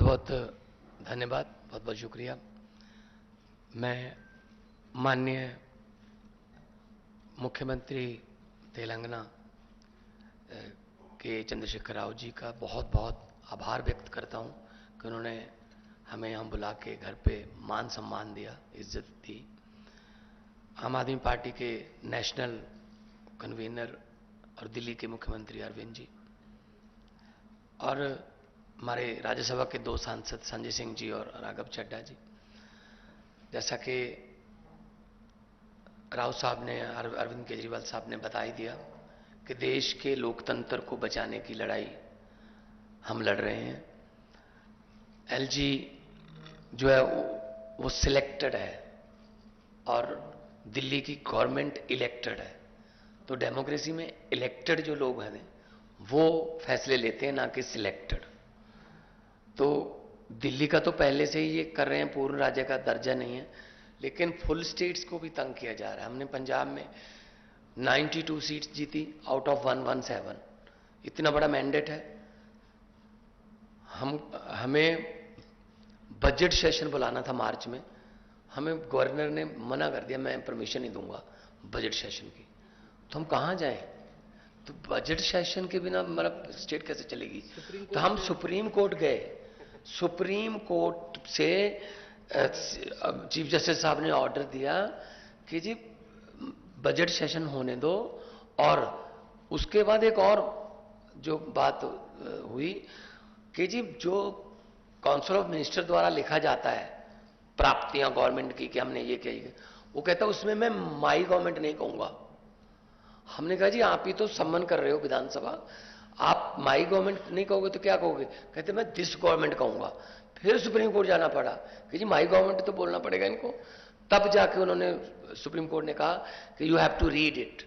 बहुत धन्यवाद, बहुत बहुत शुक्रिया। मैं माननीय मुख्यमंत्री तेलंगाना के चंद्रशेखर राव जी का बहुत बहुत आभार व्यक्त करता हूं कि उन्होंने हमें यहाँ बुला के घर पे मान सम्मान दिया, इज्जत दी। आम आदमी पार्टी के नेशनल कन्वीनर और दिल्ली के मुख्यमंत्री अरविंद जी और हमारे राज्यसभा के 2 सांसद संजय सिंह जी और राघव चड्ढा जी, जैसा कि राव साहब ने, अरविंद केजरीवाल साहब ने बता ही दिया कि देश के लोकतंत्र को बचाने की लड़ाई हम लड़ रहे हैं। एलजी जो है वो सिलेक्टेड है और दिल्ली की गवर्नमेंट इलेक्टेड है। तो डेमोक्रेसी में इलेक्टेड जो लोग हैं वो फैसले लेते हैं, ना कि सिलेक्टेड। तो दिल्ली का तो पहले से ही ये कर रहे हैं, पूर्ण राज्य का दर्जा नहीं है, लेकिन फुल स्टेट्स को भी तंग किया जा रहा है। हमने पंजाब में 92 सीट्स जीती आउट ऑफ 117। इतना बड़ा मैंडेट है। हमें बजट सेशन बुलाना था मार्च में, हमें गवर्नर ने मना कर दिया, मैं परमिशन नहीं दूंगा बजट सेशन की। तो हम कहां जाएं? तो बजट सेशन के बिना मतलब स्टेट कैसे चलेगी? तो हम सुप्रीम कोर्ट गए। सुप्रीम कोर्ट से चीफ जस्टिस साहब ने ऑर्डर दिया कि जी बजट सेशन होने दो, और उसके बाद एक और जो बात हुई कि जी जो काउंसिल ऑफ मिनिस्टर द्वारा लिखा जाता है प्राप्तियां गवर्नमेंट की कि हमने ये किया, वो कहता है उसमें मैं माई गवर्नमेंट नहीं कहूंगा। हमने कहा जी आप ही तो सम्मान कर रहे हो विधानसभा, आप माई गवर्नमेंट नहीं कहोगे तो क्या कहोगे? कहते मैं दिस गवर्नमेंट कहूंगा। फिर सुप्रीम कोर्ट जाना पड़ा कि जी माई गवर्नमेंट तो बोलना पड़ेगा इनको। तब जाके उन्होंने, सुप्रीम कोर्ट ने कहा कि you have to read it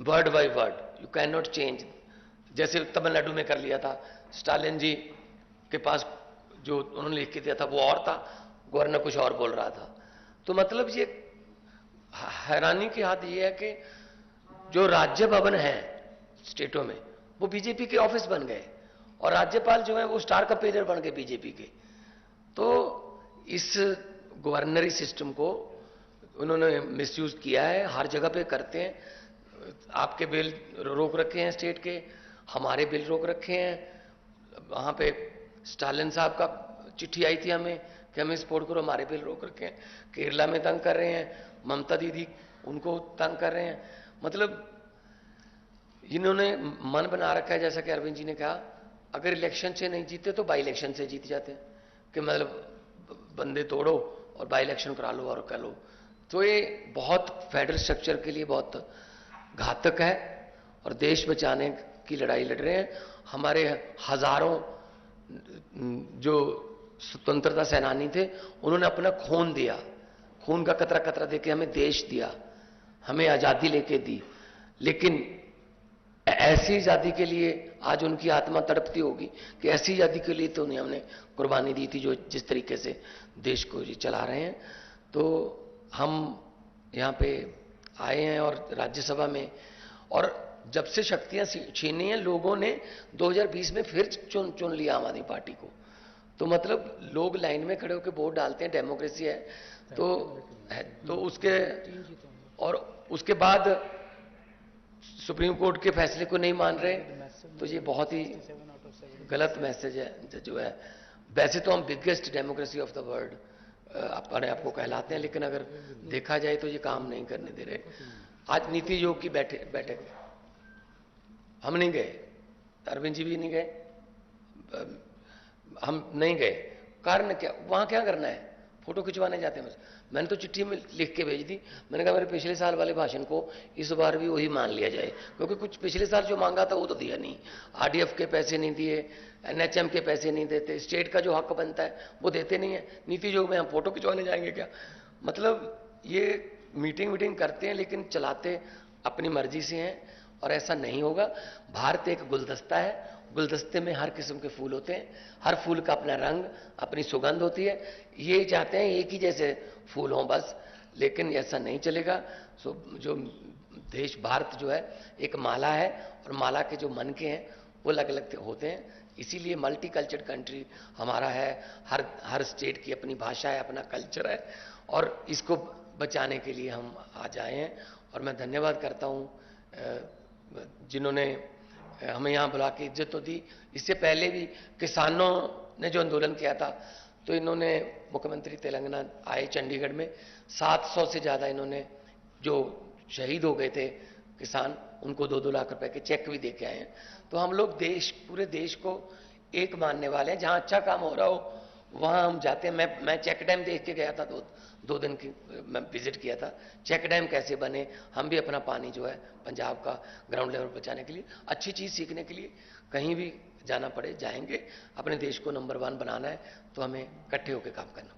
word by word, you can not change. जैसे तमिलनाडु में कर लिया था, स्टालिन जी के पास जो उन्होंने लिख के दिया था वो और था, गवर्नर कुछ और बोल रहा था। तो मतलब ये हैरानी की हद ये है कि जो राज्य भवन है स्टेटों में वो बीजेपी के ऑफिस बन गए, और राज्यपाल जो है वो स्टार कंपेनियर बन गए बीजेपी के। तो इस गवर्नरी सिस्टम को उन्होंने मिसयूज किया है, हर जगह पे करते हैं। आपके बिल रोक रखे हैं स्टेट के, हमारे बिल रोक रखे हैं। वहां पे स्टालिन साहब का चिट्ठी आई थी हमें कि हमें सपोर्ट करो, हमारे बिल रोक रखे हैं। केरला में तंग कर रहे हैं, ममता दीदी उनको तंग कर रहे हैं। मतलब इन्होंने मन बना रखा है, जैसा कि अरविंद जी ने कहा, अगर इलेक्शन से नहीं जीते तो बाई इलेक्शन से जीत जाते हैं, कि मतलब बंदे तोड़ो और बाई इलेक्शन करा लो और कर लो। तो ये बहुत फेडरल स्ट्रक्चर के लिए बहुत घातक है, और देश बचाने की लड़ाई लड़ रहे हैं। हमारे हजारों जो स्वतंत्रता सेनानी थे उन्होंने अपना खून दिया, खून का कतरा कतरा देके हमें देश दिया, हमें आजादी लेके दी। लेकिन ऐसी आजादी के लिए आज उनकी आत्मा तड़पती होगी कि ऐसी आजादी के लिए तो नहीं हमने कुर्बानी दी थी जो जिस तरीके से देश को ये चला रहे हैं। तो हम यहाँ पे आए हैं और राज्यसभा में, और जब से शक्तियां छीनी हैं लोगों ने 2020 में फिर चुन लिया आम आदमी पार्टी को। तो मतलब लोग लाइन में खड़े होकर वोट डालते हैं, डेमोक्रेसी है। तो उसके बाद सुप्रीम कोर्ट के फैसले को नहीं मान रहे, तो ये बहुत ही गलत मैसेज है जो है। वैसे तो हम biggest democracy of the world अपने आपको कहलाते हैं, लेकिन अगर देखा जाए तो ये काम नहीं करने दे रहे। आज नीति आयोग की बैठक हम नहीं गए, अरविंद जी भी नहीं गए, हम नहीं गए। कारण क्या? वहां क्या करना है? फोटो खिंचवाने जाते हैं बस। मैंने तो चिट्ठी में लिख के भेज दी, मैंने कहा मेरे पिछले साल वाले भाषण को इस बार भी वही मान लिया जाए, क्योंकि कुछ पिछले साल जो मांगा था वो तो दिया नहीं। आरडीएफ के पैसे नहीं दिए, एनएचएम के पैसे नहीं देते, स्टेट का जो हक बनता है वो देते नहीं है। नीति आयोग में हम फोटो खिंचवाने जाएंगे क्या? मतलब ये मीटिंग करते हैं लेकिन चलाते अपनी मर्जी से हैं, और ऐसा नहीं होगा। भारत एक गुलदस्ता है, गुलदस्ते में हर किस्म के फूल होते हैं, हर फूल का अपना रंग, अपनी सुगंध होती है। ये चाहते हैं एक ही जैसे फूल हों बस, लेकिन ऐसा नहीं चलेगा। जो देश भारत जो है एक माला है, और माला के जो मनके हैं वो अलग अलग होते हैं। इसीलिए मल्टीकल्चर्ड कंट्री हमारा है, हर हर स्टेट की अपनी भाषा है, अपना कल्चर है, और इसको बचाने के लिए हम आज आए हैं। और मैं धन्यवाद करता हूँ जिन्होंने हमें यहाँ बुला के इज्जत तो दी। इससे पहले भी किसानों ने जो आंदोलन किया था, तो इन्होंने, मुख्यमंत्री तेलंगाना आए चंडीगढ़ में, 700 से ज़्यादा इन्होंने, जो शहीद हो गए थे किसान, उनको 2-2 लाख रुपए के चेक भी दे के आए हैं। तो हम लोग पूरे देश को एक मानने वाले हैं। जहाँ अच्छा काम हो रहा हो वहाँ हम जाते हैं। मैं चेक डैम देख के गया था, 2 दिन की मैं विजिट किया था। चेक डैम कैसे बने, हम भी अपना पानी जो है पंजाब का ग्राउंड लेवल पर बचाने के लिए, अच्छी चीज़ सीखने के लिए कहीं भी जाना पड़े जाएंगे। अपने देश को नंबर 1 बनाना है तो हमें इकट्ठे होकर काम करना है।